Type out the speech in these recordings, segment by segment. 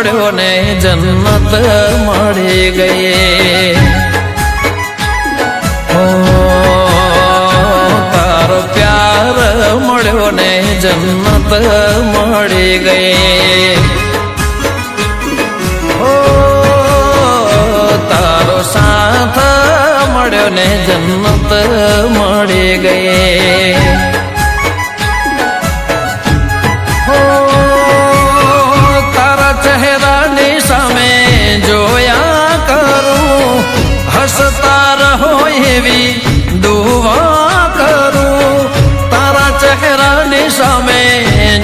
મળ્યો ને જન્નત મળી ગઈ તારો પ્યાર મળ્યો ને જન્નત મળી ગઈ તારો સાથ મળ્યો ને જન્નત મળી ગઈ ચહેરાની સામે જોયા કરું હસતા રહો એવી દુઆ કરું તારા ચહેરાની સામે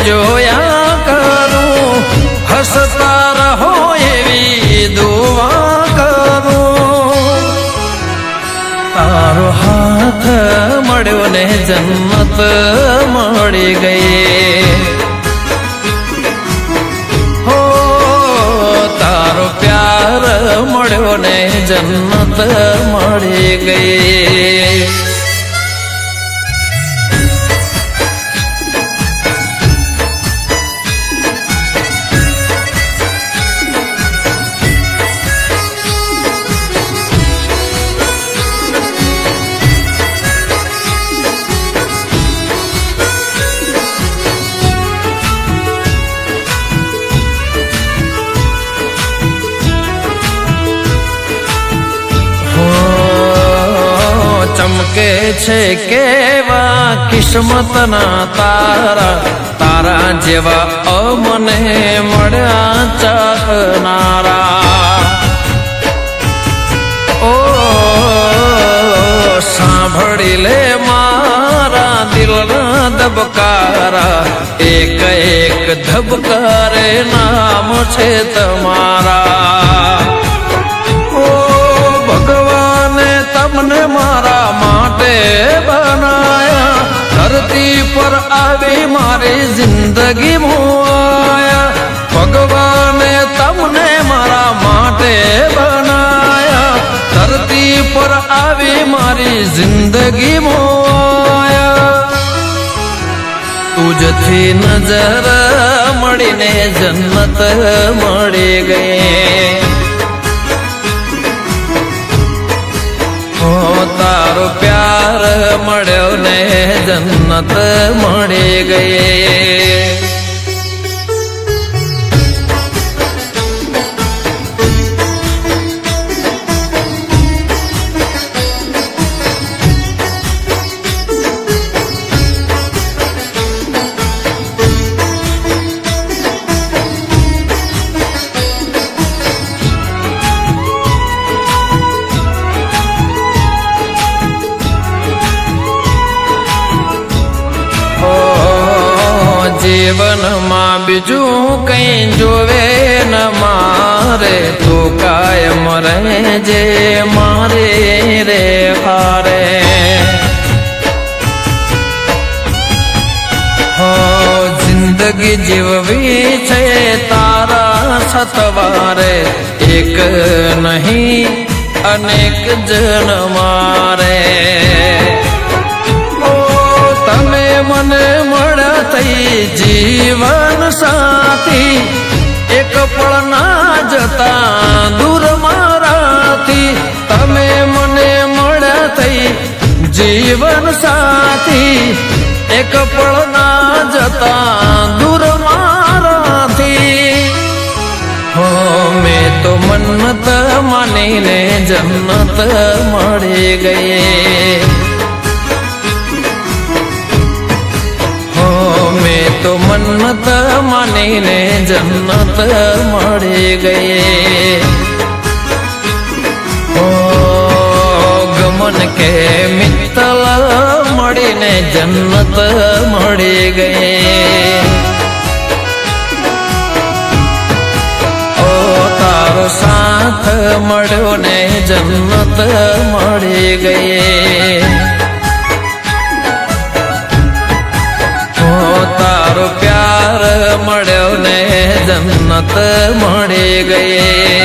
જોયા કરું હસતા રહો એવી દુઆ કરું તારો હાથ મળ્યો ને જન્નત મળી ગઈ મળ્યો ને જન્નત મળી ગઈ ચમકે છે કેવા કિસ્મતના તારા તારા જેવા અમને મળ્યા ચાહનારા ઓ સાંભળી લે મારા દિલના ધબકારા એક એક ધબકારે નામ છે તમારા તમને મારા માટે બનાયા ધરતી પર આવી મારી જિંદગી મોયા ભગવાને તમને મારા માટે બનાયા ધરતી પર આવી મારી જિંદગી મોયા તુજથી નજર મળીને જન્નત મળી ગઈ તારો પ્યાર મળ્યો ને જન્નત મળી ગઈ જીવનમાં બીજું કઈ જોવે ન મારે તું કાયમ રહેજે મારે રે હારે હો જિંદગી જીવવી છે તારા સતવારે એક નહીં અનેક જન મારે તમે મને મળ્યા થઈ જીવન સાથી એક પળ ના જતા દૂર મારાથી તમે મને મળ્યા થઈ જીવન સાથી એક પળ ના જતા દૂર મારાથી હો મેં તો મન્નત માનીને જન્નત મળી ગઈ મેં તો મન્નત માનીને જન્નત મળી ગઈ ઓ ગમ પવન કે મિત્તલ મળીને જન્નત મળી ગઈ. ઓ તારો સાથ મળ્યો ને જન્નત મળી ગઈ. ઓ તારો પ્યાર મળ્યો ને જન્નત મળી ગઈ.